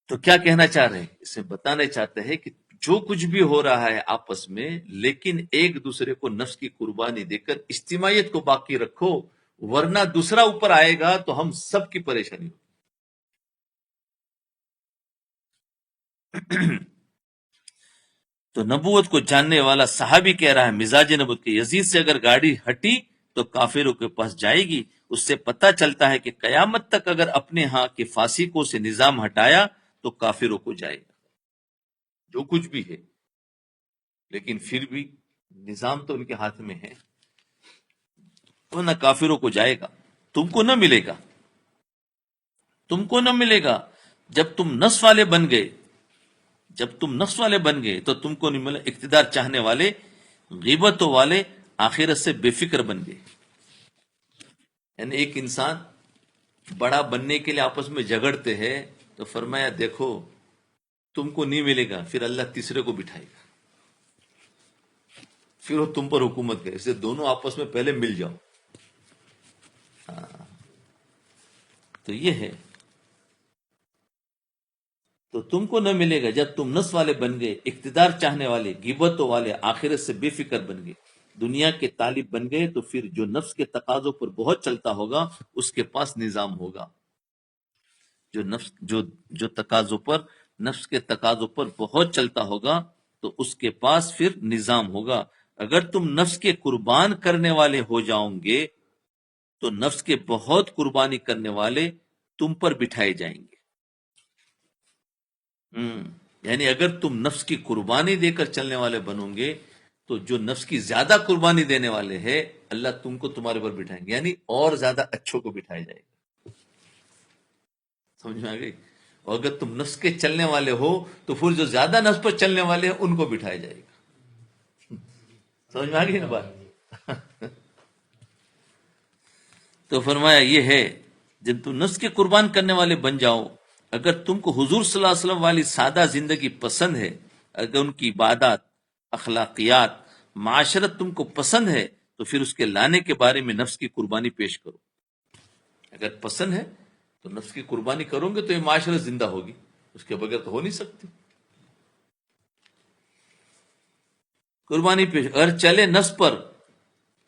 تو کیا کہنا چاہ رہے ہیں؟ اسے بتانا چاہتے ہیں کہ جو کچھ بھی ہو رہا ہے آپس میں، لیکن ایک دوسرے کو نفس کی قربانی دے کر اجتماعیت کو باقی رکھو، ورنہ دوسرا اوپر آئے گا تو ہم سب کی پریشانی ہوگی. تو نبوت کو جاننے والا صحابی کہہ رہا ہے مزاج نبوت کے یزید سے اگر گاڑی ہٹی تو کافروں کے پاس جائے گی. اس سے پتہ چلتا ہے کہ قیامت تک اگر اپنے ہاں کے فاسقوں سے نظام ہٹایا تو کافروں کو جائے گا. جو کچھ بھی ہے لیکن پھر بھی نظام تو ان کے ہاتھ میں ہے، تو نہ کافروں کو جائے گا. تم کو نہ ملے گا، تم کو نہ ملے گا. جب تم نفس والے بن گئے، جب تم نفس والے بن گئے تو تم کو نہیں ملا. اقتدار چاہنے والے، غیبتوں والے آخرت سے بے فکر بن گئے. یعنی ایک انسان بڑا بننے کے لیے آپس میں جھگڑتے ہیں تو فرمایا دیکھو تم کو نہیں ملے گا، پھر اللہ تیسرے کو بٹھائے گا، پھر وہ تم پر حکومت کرے. اس سے دونوں آپس میں پہلے مل جاؤ. تو یہ ہے، تو تم کو نہ ملے گا جب تم نفس والے بن گئے، اقتدار چاہنے والے، غیبتوں والے آخرت سے بے فکر بن گئے، دنیا کے طالب بن گئے. تو پھر جو نفس کے تقاضوں پر بہت چلتا ہوگا اس کے پاس نظام ہوگا. جو تقاضوں پر، نفس کے تقاضوں پر بہت چلتا ہوگا تو اس کے پاس پھر نظام ہوگا. اگر تم نفس کے قربان کرنے والے ہو جاؤ گے تو نفس کے بہت قربانی کرنے والے تم پر بٹھائے جائیں گے. یعنی اگر تم نفس کی قربانی دے کر چلنے والے بنو گے تو جو نفس کی زیادہ قربانی دینے والے ہیں اللہ تم کو تمہارے پر بٹھائیں گے، یعنی اور زیادہ اچھوں کو بٹھایا جائے گا. سمجھ میں آ گئی؟ اور اگر تم نفس کے چلنے والے ہو تو پھر جو زیادہ نفس پر چلنے والے ہیں ان کو بٹھایا جائے گا. سمجھ میں آ گئی نا بات؟ تو فرمایا یہ ہے جب تم نفس کے قربان کرنے والے بن جاؤ. اگر تم کو حضور صلی اللہ علیہ وسلم والی سادہ زندگی پسند ہے، اگر ان کی عبادات، اخلاقیات، معاشرت تم کو پسند ہے تو پھر اس کے لانے کے بارے میں نفس کی قربانی پیش کرو. اگر پسند ہے تو نفس کی قربانی کرو گے تو یہ معاشرت زندہ ہوگی، اس کے بغیر تو ہو نہیں سکتی. قربانی پیش. اگر چلے نفس پر،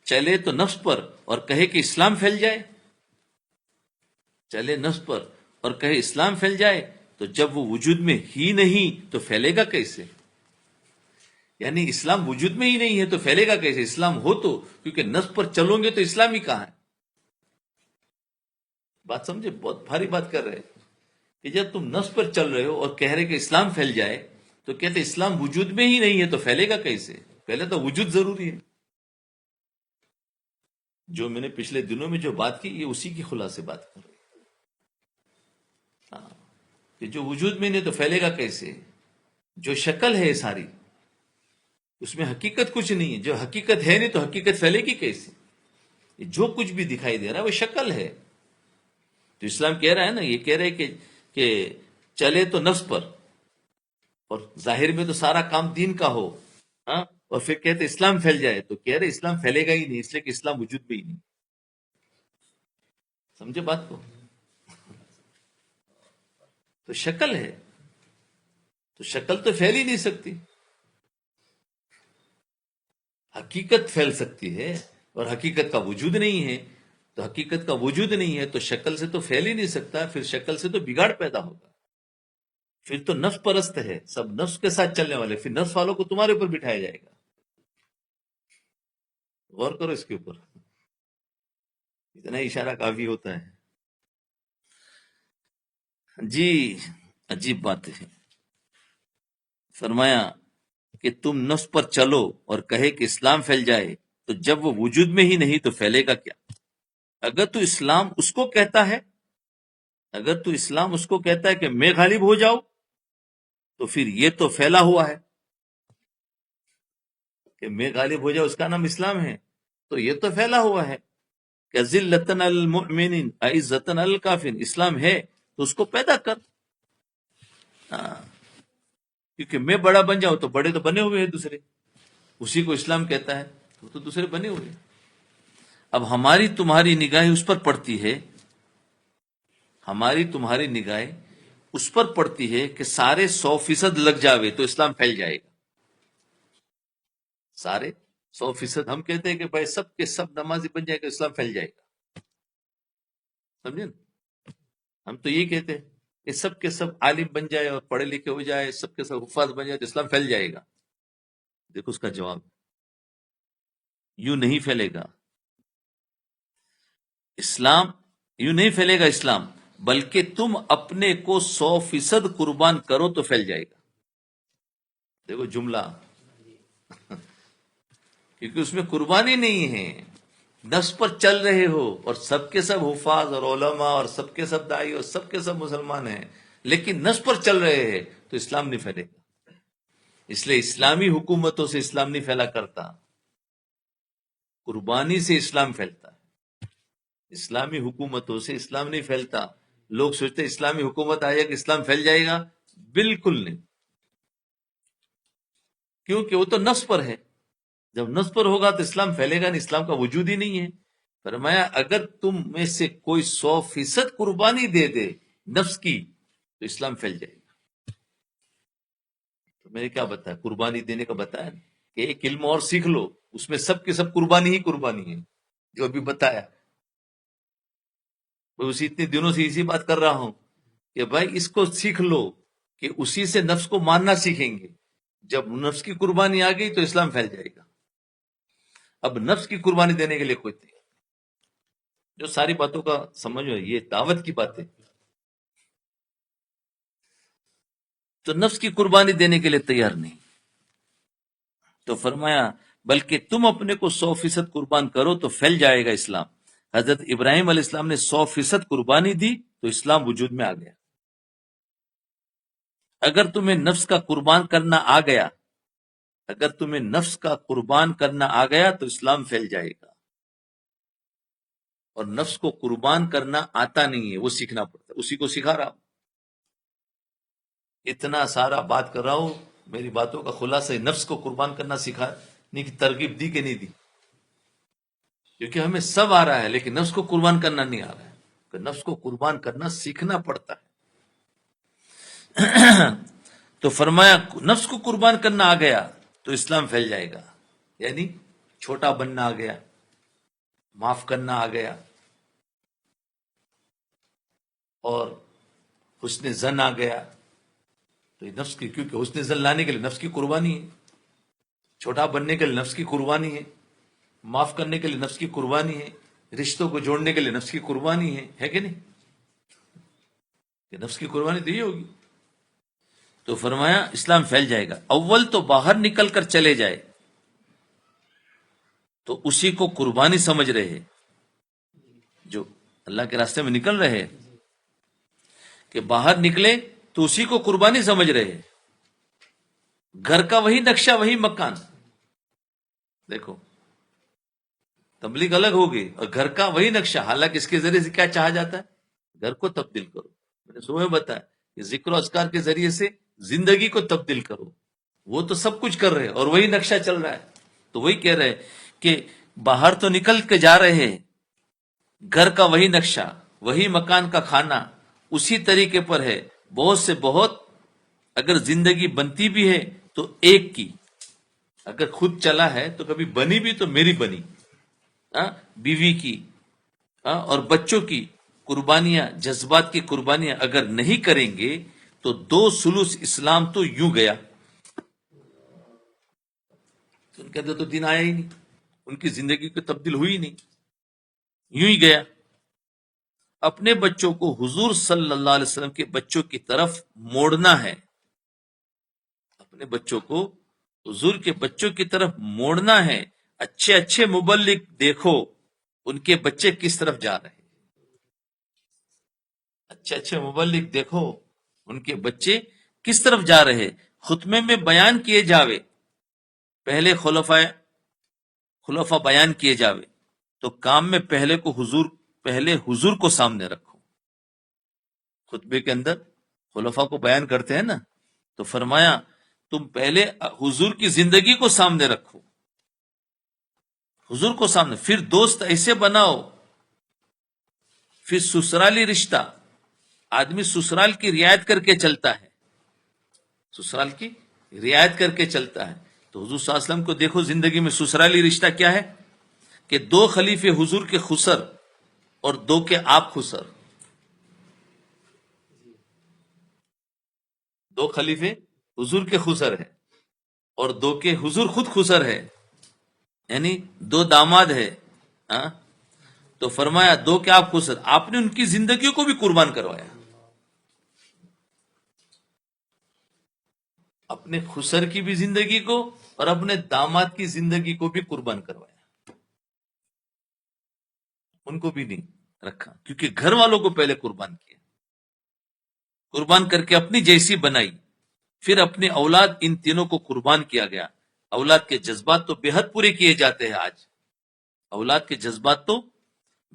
چلے تو نفس پر اور کہے کہ اسلام پھیل جائے، چلے نفس پر اور کہے اسلام پھیل جائے تو جب وہ وجود میں ہی نہیں تو پھیلے گا کیسے؟ یعنی اسلام وجود میں ہی نہیں ہے تو پھیلے گا کیسے؟ اسلام ہو تو، کیونکہ نفس پر چلو گے تو اسلام ہی کہاں ہے؟ بات سمجھے؟ بہت بھاری بات کر رہے ہیں کہ جب تم نفس پر چل رہے ہو اور کہہ رہے کہ اسلام پھیل جائے تو کہتے اسلام وجود میں ہی نہیں ہے تو پھیلے گا کیسے؟ پہلے تو وجود ضروری ہے. جو میں نے پچھلے دنوں میں جو بات کی یہ اسی کی خلاصے بات کر رہی ہاں، کہ جو وجود میں نہیں تو پھیلے گا کیسے؟ جو شکل ہے ساری اس میں حقیقت کچھ نہیں ہے. جو حقیقت ہے نہیں تو حقیقت پھیلے گی کیسے؟ جو کچھ بھی دکھائی دے رہا ہے وہ شکل ہے. تو اسلام کہہ رہا ہے نا، یہ کہہ رہے کہ چلے تو نفس پر اور ظاہر میں تو سارا کام دین کا ہو، ہاں، اور پھر کہتے اسلام پھیل جائے تو کہہ رہے اسلام پھیلے گا ہی نہیں، اس لیے کہ اسلام وجود میں ہی نہیں. سمجھے بات کو؟ تو شکل ہے، تو شکل تو پھیل ہی نہیں سکتی. حقیقت پھیل سکتی ہے اور حقیقت کا وجود نہیں ہے. تو حقیقت کا وجود نہیں ہے تو شکل سے تو پھیل ہی نہیں سکتا، پھر شکل سے تو بگاڑ پیدا ہوگا. پھر تو نفس پرست ہے، سب نفس کے ساتھ چلنے والے، پھر نفس والوں کو تمہارے اوپر بٹھایا جائے گا. غور کرو اس کے اوپر، اتنا اشارہ کافی ہوتا ہے. جی عجیب بات ہے. فرمایا کہ تم نفس پر چلو اور کہے کہ اسلام پھیل جائے تو جب وہ وجود میں ہی نہیں تو پھیلے گا کیا؟ اگر تو اسلام اس کو کہتا ہے، اگر تو اسلام اس کو کہتا ہے کہ میں غالب ہو جاؤ تو پھر یہ تو پھیلا ہوا ہے کہ میں غالب ہو جاؤ، اس کا نام اسلام ہے. تو یہ تو پھیلا ہوا ہے کہ ذلتن المؤمنین عزتن الکافرین. اسلام ہے تو اس کو پیدا کر. ہاں، کیونکہ میں بڑا بن جاؤں تو بڑے تو بنے ہوئے ہیں دوسرے، اسی کو اسلام کہتا ہے تو دوسرے بنے ہوئے ہیں. اب ہماری تمہاری نگاہیں اس پر پڑتی ہے، ہماری تمہاری نگاہیں اس پر پڑتی ہے کہ سارے 100% لگ جاوے تو اسلام پھیل جائے گا. سارے 100% ہم کہتے ہیں کہ بھائی سب کے سب نمازی بن جائے گا، اسلام پھیل جائے گا. سمجھے نا؟ ہم تو یہ کہتے ہیں کہ سب کے سب عالم بن جائے اور پڑھے لکھے ہو جائے، سب کے سب حفاظ بن جائے تو اسلام پھیل جائے گا. دیکھو اس کا جواب، یوں نہیں پھیلے گا اسلام، یوں نہیں پھیلے گا اسلام، بلکہ تم اپنے کو 100% قربان کرو تو پھیل جائے گا. دیکھو جملہ، کیونکہ اس میں قربانی نہیں ہے، نفس پر چل رہے ہو، اور سب کے سب حفاظ اور علماء اور سب کے سب دائی اور سب کے سب مسلمان ہیں، لیکن نفس پر چل رہے ہیں تو اسلام نہیں پھیلے گا. اس لیے اسلامی حکومتوں سے اسلام نہیں پھیلا کرتا، قربانی سے اسلام پھیلتا ہے. اسلامی حکومتوں سے اسلام نہیں پھیلتا. لوگ سوچتے اسلامی حکومت آئے گا اسلام پھیل جائے گا، بالکل نہیں، کیونکہ وہ تو نفس پر ہے. جب نفس پر ہوگا تو اسلام پھیلے گا نہیں، اسلام کا وجود ہی نہیں ہے. فرمایا اگر تم میں سے کوئی 100% قربانی دے دے نفس کی تو اسلام پھیل جائے گا. تو میں نے کیا بتایا، قربانی دینے کا بتایا نا، کہ ایک علم اور سیکھ لو، اس میں سب کے سب قربانی ہی قربانی ہے، جو ابھی بتایا. میں اسی اتنے دنوں سے اسی بات کر رہا ہوں کہ بھائی اس کو سیکھ لو، کہ اسی سے نفس کو ماننا سیکھیں گے. جب نفس کی قربانی آ گئی تو اسلام پھیل جائے گا. اب نفس کی قربانی دینے کے لیے کوئی تیار، جو ساری باتوں کا سمجھو یہ دعوت کی باتیں، تو نفس کی قربانی دینے کے لیے تیار نہیں. تو فرمایا بلکہ تم اپنے کو 100% قربان کرو تو پھیل جائے گا اسلام. حضرت ابراہیم علیہ السلام نے 100% قربانی دی تو اسلام وجود میں آ گیا. اگر تمہیں نفس کا قربان کرنا آ گیا، اگر تمہیں نفس کا قربان کرنا آ گیا تو اسلام پھیل جائے گا. اور نفس کو قربان کرنا آتا نہیں ہے، وہ سیکھنا پڑتا ہے، اسی کو سکھا رہا ہوں. اتنا سارا بات کر رہا ہوں، میری باتوں کا خلاصہ نفس کو قربان کرنا سکھانے کی ترغیب دی کہ نہیں دی؟ کیونکہ ہمیں سب آ رہا ہے لیکن نفس کو قربان کرنا نہیں آ رہا ہے. کہ نفس کو قربان کرنا سیکھنا پڑتا ہے. تو فرمایا نفس کو قربان کرنا آ گیا تو اسلام پھیل جائے گا. یعنی چھوٹا بننا آ گیا، معاف کرنا آ گیا، اور حسن زن آ گیا. تو یہ نفس کی، کیونکہ حسن زن لانے کے لیے نفس کی قربانی ہے، چھوٹا بننے کے لیے نفس کی قربانی ہے، معاف کرنے کے لیے نفس کی قربانی ہے، رشتوں کو جوڑنے کے لیے نفس کی قربانی ہے کہ نہیں؟ کہ نفس کی قربانی تو یہ ہوگی. تو فرمایا اسلام پھیل جائے گا. اول تو باہر نکل کر چلے جائے تو اسی کو قربانی سمجھ رہے ہیں، جو اللہ کے راستے میں نکل رہے ہیں کہ باہر نکلے تو اسی کو قربانی سمجھ رہے ہیں. گھر کا وہی نقشہ وہی مکان. دیکھو تبلیغ الگ ہوگی اور گھر کا وہی نقشہ، حالانکہ اس کے ذریعے سے کیا چاہا جاتا ہے؟ گھر کو تبدیل کرو. میں نے صبح بتایا کہ ذکر و اذکار کے ذریعے سے زندگی کو تبدیل کرو. وہ تو سب کچھ کر رہے اور وہی نقشہ چل رہا ہے. تو وہی کہہ رہے کہ باہر تو نکل کے جا رہے ہیں، گھر کا وہی نقشہ وہی مکان کا کھانا اسی طریقے پر ہے. بہت سے بہت اگر زندگی بنتی بھی ہے تو ایک کی، اگر خود چلا ہے تو کبھی بنی بھی تو میری بنی. بیوی کی اور بچوں کی قربانیاں، جذبات کی قربانیاں اگر نہیں کریں گے تو 2 ثلث اسلام تو یوں گیا. ان کے اندر تو دین آیا ہی نہیں، ان کی زندگی کو تبدیل ہوئی نہیں، یوں ہی گیا. اپنے بچوں کو حضور صلی اللہ علیہ وسلم کے بچوں کی طرف موڑنا ہے. اپنے بچوں کو حضور کے بچوں کی طرف موڑنا ہے. اچھے اچھے مبلغ دیکھو ان کے بچے کس طرف جا رہے ہیں. اچھے اچھے مبلغ دیکھو ان کے بچے کس طرف جا رہے. خطبے میں بیان کیے جاوے، پہلے خلفاء بیان کیے جاوے تو کام میں پہلے حضور کو سامنے رکھو. خطبے کے اندر خلفاء کو بیان کرتے ہیں نا، تو فرمایا تم پہلے حضور کی زندگی کو سامنے رکھو، حضور کو سامنے، پھر دوست ایسے بناؤ. پھر سسرالی رشتہ، آدمی سسرال کی رعایت کر کے چلتا ہے، سسرال کی رعایت کر کے چلتا ہے. تو حضور صلی اللہ علیہ وسلم کو دیکھو زندگی میں سسرالی رشتہ کیا ہے کہ 2 خلیفے حضور کے خسر اور دو کے آپ خسر. دو خلیفے حضور کے خسر ہے اور دو کے حضور خود خسر ہے، یعنی دو داماد ہے. ہاں، تو فرمایا دو کے آپ خسر، آپ نے ان کی زندگیوں کو بھی قربان کروایا، اپنے خسر کی بھی زندگی کو اور اپنے داماد کی زندگی کو بھی قربان کروایا. ان کو بھی نہیں رکھا، کیونکہ گھر والوں کو پہلے قربان کیا، قربان کر کے اپنی جیسی بنائی. پھر اپنے اولاد، ان تینوں کو قربان کیا گیا. اولاد کے جذبات تو بے حد پورے کیے جاتے ہیں آج، اولاد کے جذبات تو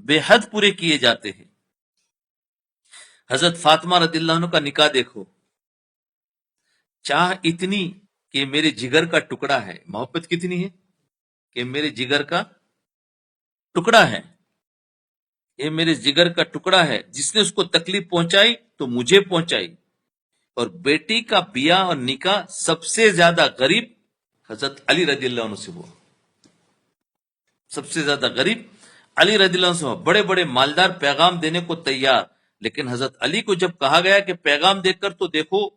بے حد پورے کیے جاتے ہیں. حضرت فاطمہ رضی اللہ عنہ کا نکاح دیکھو، چاہ اتنی کہ میرے جگر کا ٹکڑا ہے، محبت کتنی ہے کہ میرے جگر کا ٹکڑا ہے، یہ میرے جگر کا ٹکڑا ہے، جس نے اس کو تکلیف پہنچائی تو مجھے پہنچائی. اور بیٹی کا بیاہ اور نکاح سب سے زیادہ غریب حضرت علی رضی اللہ عنہ سے ہوا، سب سے زیادہ غریب علی رضی اللہ عنہ سے ہوا. بڑے بڑے مالدار پیغام دینے کو تیار، لیکن حضرت علی کو جب کہا گیا کہ پیغام دے کر تو دیکھو،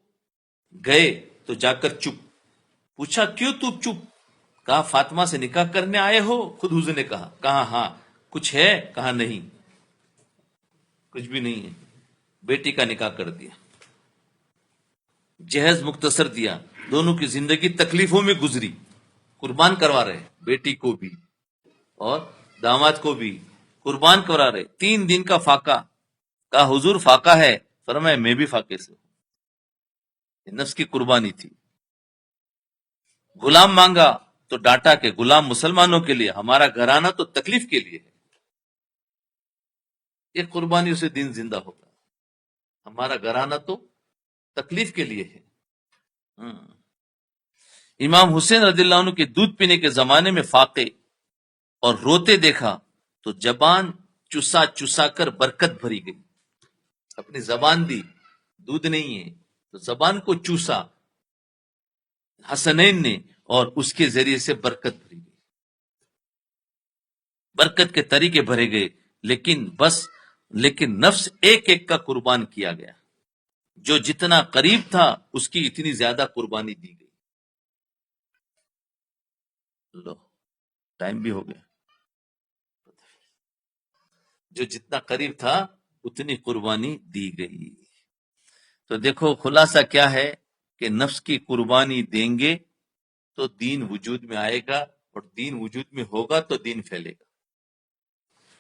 گئے تو جا کر چپ. پوچھا کیوں تو چپ؟ کہا فاطمہ سے نکاح کرنے آئے ہو؟ خود حضور نے کہا ہاں. کچھ ہے؟ کہا نہیں، کچھ بھی نہیں ہے. بیٹی کا نکاح کر دیا، جہیز مختصر دیا، دونوں کی زندگی تکلیفوں میں گزری. قربان کروا رہے بیٹی کو بھی اور داماد کو بھی قربان کروا رہے. 3 دن کا فاقہ. کہا حضور فاقہ ہے؟ فرمایا میں بھی فاقے سے ہوں. نفس کی قربانی تھی. غلام مانگا تو ڈانٹا کہ غلام مسلمانوں کے لیے، ہمارا گھرانہ تو تکلیف کے لیے ہے. ایک قربانی سے دین زندہ ہوگا، ہمارا گھرانہ تو تکلیف کے لیے ہے. امام حسین رضی اللہ عنہ کے دودھ پینے کے زمانے میں فاقے اور روتے دیکھا تو زبان چسا چسا کر برکت بھری گئی. اپنی زبان دی، دودھ نہیں ہے تو زبان کو چوسا حسنین نے اور اس کے ذریعے سے برکت بھری گئی، برکت کے طریقے بھرے گئے. لیکن نفس ایک ایک کا قربان کیا گیا. جو جتنا قریب تھا اس کی اتنی زیادہ قربانی دی گئی. لو، ٹائم بھی ہو گیا. جو جتنا قریب تھا اتنی قربانی دی گئی. تو دیکھو خلاصہ کیا ہے کہ نفس کی قربانی دیں گے تو دین وجود میں آئے گا، اور دین وجود میں ہوگا تو دین پھیلے گا.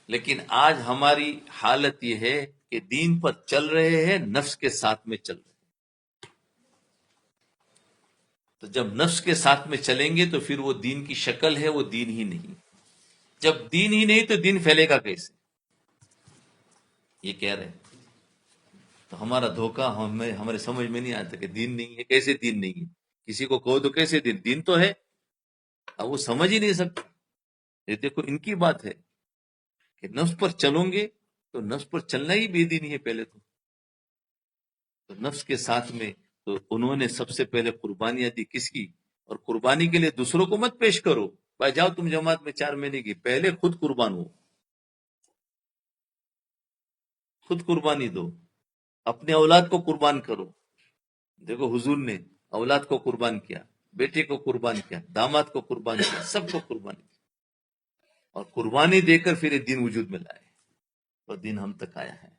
لیکن آج ہماری حالت یہ ہے کہ دین پر چل رہے ہیں، نفس کے ساتھ میں چل رہے ہیں. تو جب نفس کے ساتھ میں چلیں گے تو پھر وہ دین کی شکل ہے، وہ دین ہی نہیں. جب دین ہی نہیں تو دین پھیلے گا کیسے؟ یہ کہہ رہے ہیں. تو ہمارا دھوکہ ہمارے سمجھ میں نہیں آتا کہ دین نہیں ہے. کیسے دین نہیں ہے؟ کسی کو کہو تو کیسے دین تو ہے. اب وہ سمجھ ہی نہیں سکتے. یہ دیکھو ان کی بات ہے کہ نفس پر چلوں گے تو نفس پر چلنا ہی بے دینی ہے. پہلے تو نفس کے ساتھ میں تو انہوں نے سب سے پہلے قربانیاں دی. کس کی؟ اور قربانی کے لیے دوسروں کو مت پیش کرو. بھائی جاؤ تم جماعت میں 4 مہینے کی، پہلے خود قربان ہو، خود قربانی دو، اپنے اولاد کو قربان کرو. دیکھو حضور نے اولاد کو قربان کیا، بیٹے کو قربان کیا، داماد کو قربان کیا، سب کو قربان کیا، اور قربانی دے کر پھر یہ دین وجود میں لائے اور دین ہم تک آیا ہے.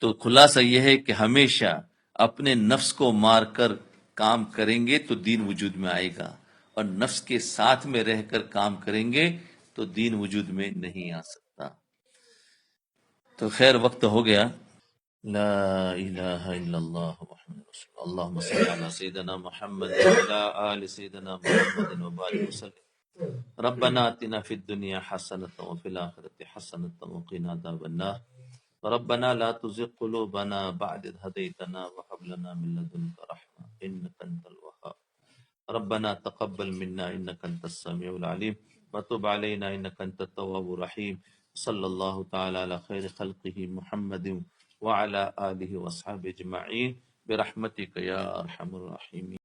تو خلاصہ یہ ہے کہ ہمیشہ اپنے نفس کو مار کر کام کریں گے تو دین وجود میں آئے گا، اور نفس کے ساتھ میں رہ کر کام کریں گے تو دین وجود میں نہیں آ سکتا. تو خیر وقت ہو گیا. لا الہ الا اللہ محمد رسول اللہ. اللہم صلی علی سیدنا محمد وعلی آل سیدنا محمد وبارک وسلم. ربنا آتنا فی الدنیا حسنة وفی الآخرة حسنة وقنا عذاب النار. ربنا لا تزغ قلوبنا بعد إذ هديتنا وهب لنا من لدنك رحمة إنك أنت الوهاب. ربنا تقبل منا إنك أنت السميع العليم وتب علينا إنك أنت التواب الرحيم. صلى الله تعالى على خير خلقه محمد وعلى آله وأصحابه أجمعين برحمتك يا أرحم الراحمين.